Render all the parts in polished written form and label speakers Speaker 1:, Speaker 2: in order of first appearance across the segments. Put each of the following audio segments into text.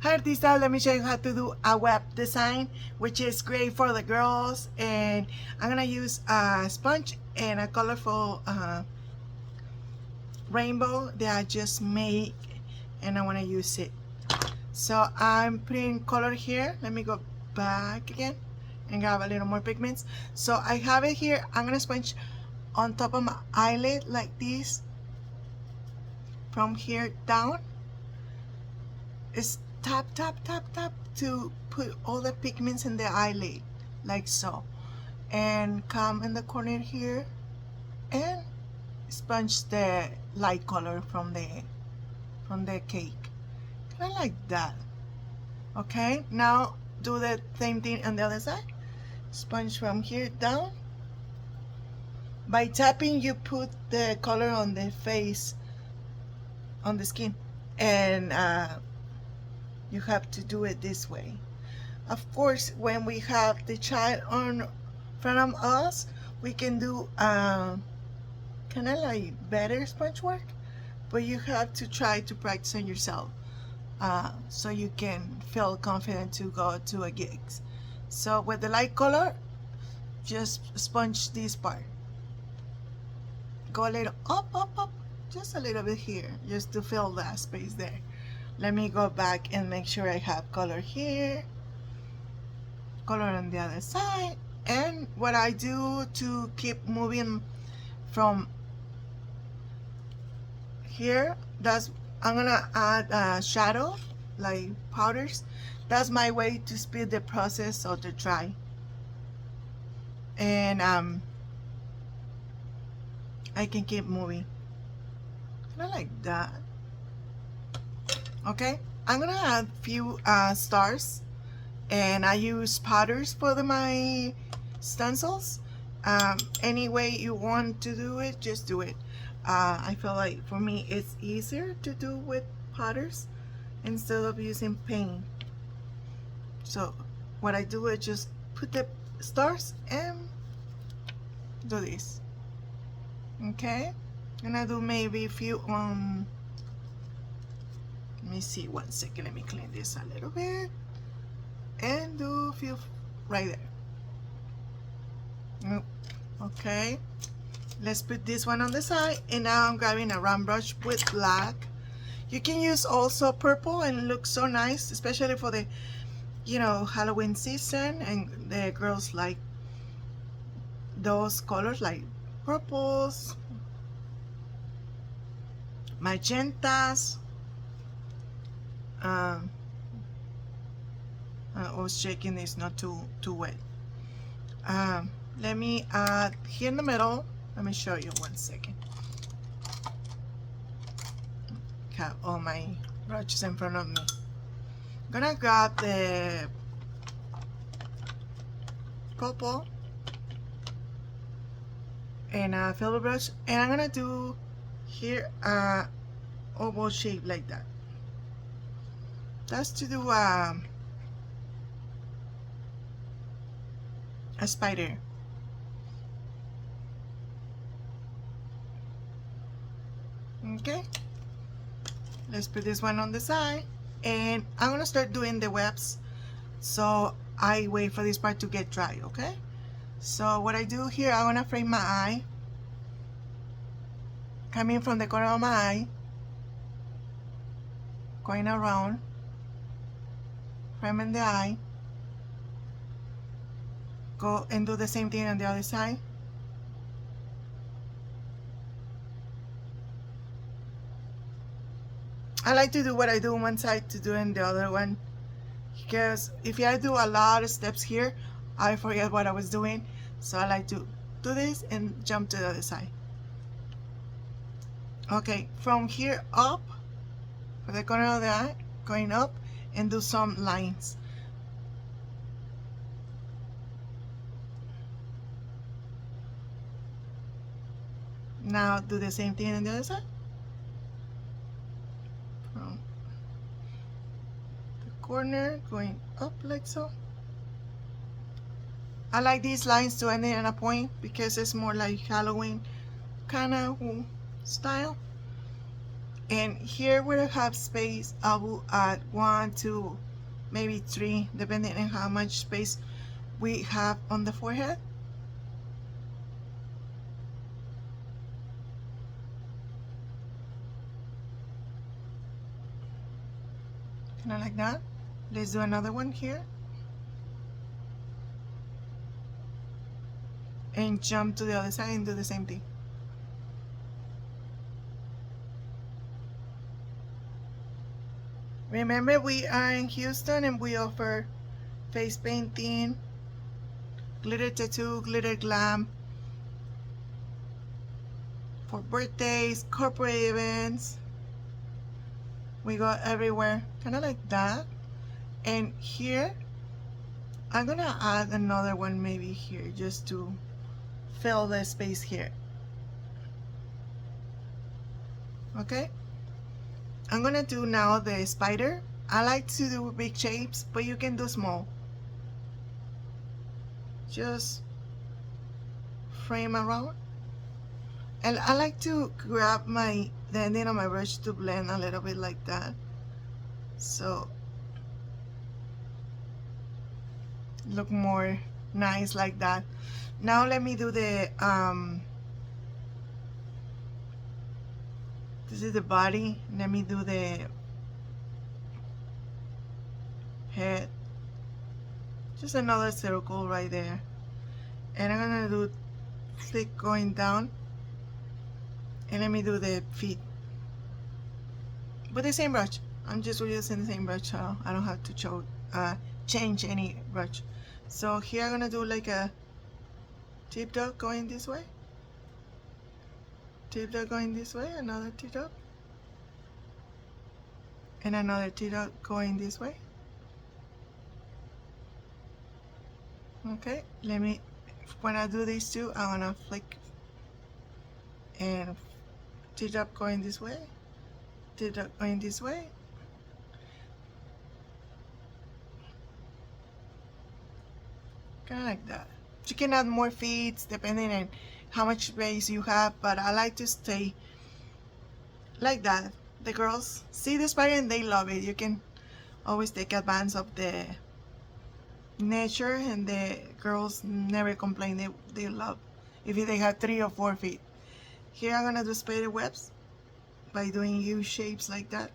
Speaker 1: Hi artista, let me show you how to do a web design, which is great for the girls. And I'm gonna use a sponge and a colorful rainbow that I just made, and I want to use it. So I'm putting color here. Let me go back again and grab a little more pigments. So I have it here. I'm gonna sponge on top of my eyelid like this, from here down. It's tap tap tap tap to put all the pigments in the eyelid, like so, and come in the corner here and sponge the light color from the cake, kind of like that. Okay, now do the same thing on the other side. Sponge from here down. By tapping, you put the color on the face, on the skin, and you have to do it this way. Of course, when we have the child on front of us, we can do kind of like better sponge work, but you have to try to practice on yourself so you can feel confident to go to a gig. So with the light color, just sponge this part. Go a little up, just a little bit here, just to fill that space there. Let me go back and make sure I have color here, color on the other side. And what I do to keep moving from here, that's, I'm gonna add a shadow, like powders. That's my way to speed the process of the dry. And I can keep moving, kind of like that. Okay, I'm gonna add a few stars, and I use powders for my stencils. Any way you want to do it, just do it. I feel like for me it's easier to do with powders instead of using paint. So what I do is just put the stars and do this. Okay, I'm gonna do maybe a few on. Let me see, 1 second, let me clean this a little bit and do a few right there. Okay, let's put this one on the side, and now I'm grabbing a round brush with black. You can use also purple and it looks so nice, especially for the Halloween season, and the girls like those colors like purples, magentas. I was checking this not too wet. Let me add here in the middle. Let me show you 1 second. Have all my brushes in front of me. I'm gonna grab the purple and a filbert brush, and I'm gonna do here a oval shape like that. That's to do a spider. Okay, let's put this one on the side, and I'm gonna start doing the webs, so I wait for this part to get dry. Okay, so what I do here, I'm gonna frame my eye, coming from the corner of my eye, going around, framing the eye, go and do the same thing on the other side. I like to do what I do on one side to do in the other one, because if I do a lot of steps here, I forget what I was doing. So I like to do this and jump to the other side. Okay, from here up, for the corner of the eye, going up and do some lines. Now do the same thing on the other side. From the corner, going up like so. I like these lines to end in a point because it's more like Halloween kind of style. And here where I have space, I will add 1, 2, maybe 3, depending on how much space we have on the forehead. Kind of like that. Let's do another one here. And jump to the other side and do the same thing. Remember, we are in Houston and we offer face painting, glitter tattoo, glitter glam for birthdays, corporate events. We go everywhere, kind of like that. And here, I'm gonna add another one maybe here just to fill the space here. Okay, I'm gonna do now the spider. I like to do big shapes, but you can do small. Just frame around. And I like to grab the ending of my brush to blend a little bit like that. So look more nice like that. Now let me do the this is the body. Let me do the head. Just another circle right there. And I'm gonna do flick going down. And let me do the feet with the same brush. I'm just using the same brush, so I don't have to change any brush. So here I'm gonna do like a tip dot going this way, tip dot going this way, another tip dot, and another tip dot going this way. Okay, when I do these two, I'm gonna flick and tip dot going this way, tip dot going this way. Kind of like that. You can add more feet depending on how much space you have, but I like to stay like that. The girls see the spider and they love it. You can always take advantage of the nature, and the girls never complain. They love if they have 3 or 4 feet. Here I'm gonna do spider webs by doing U shapes like that.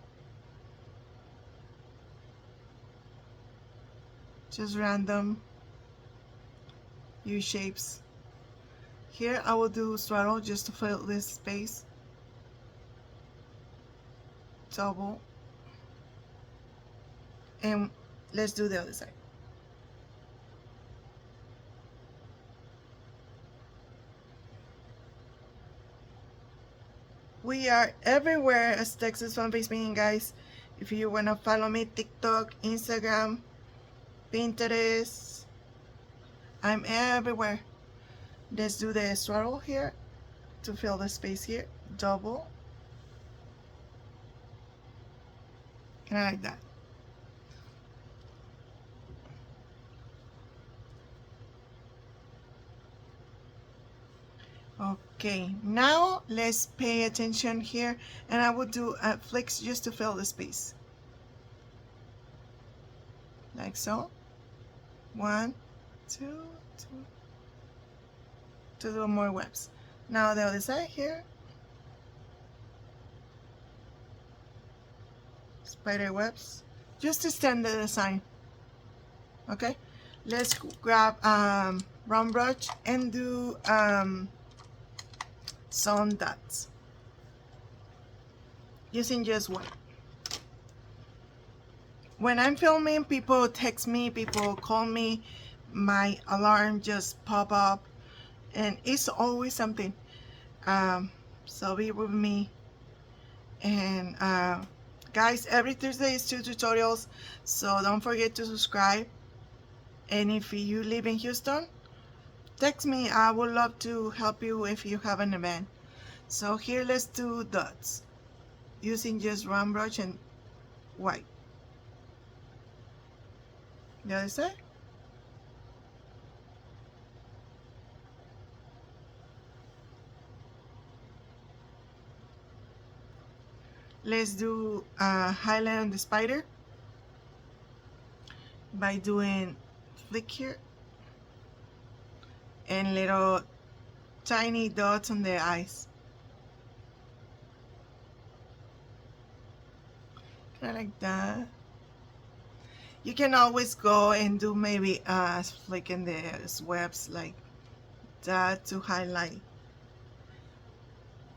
Speaker 1: Just random U shapes. Here I will do swirl just to fill this space. Double. And let's do the other side. We are everywhere as Texas Fan Face Painting, guys. If you wanna follow me, TikTok, Instagram, Pinterest, I'm everywhere. Let's do the swirl here to fill the space here. Double. And I like that. Okay, now let's pay attention here, and I will do flicks just to fill the space. Like so. 1, 2, 2. To do more webs. Now the other side here. Spider webs. Just to extend the design. Okay, let's grab round brush and do some dots using just one. When I'm filming, people text me, people call me, my alarm just pop up, and it's always something. So be with me. And guys, every Thursday is 2 tutorials, so don't forget to subscribe. And if you live in Houston, text me. I would love to help you if you have an event. So here, let's do dots using just round brush and white. The other side. Let's do highlight on the spider by doing flick here and little tiny dots on the eyes. Kind of like that. You can always go and do maybe flicking the webs like that to highlight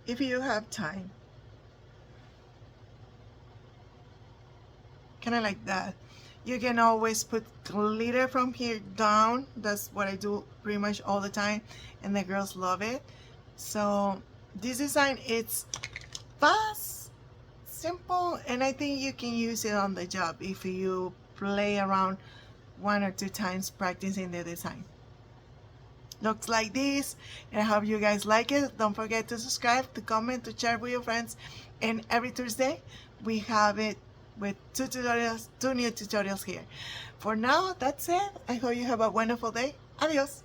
Speaker 1: if you have time. Kind of like that. You can always put glitter from here down. That's what I do pretty much all the time, and the girls love it. So this design, it's fast, simple, and I think you can use it on the job if you play around 1 or 2 times practicing the design. Looks like this, and I hope you guys like it. Don't forget to subscribe, to comment, to share with your friends, and every Thursday we have it with 2 new tutorials here. For now, that's it. I hope you have a wonderful day. Adios.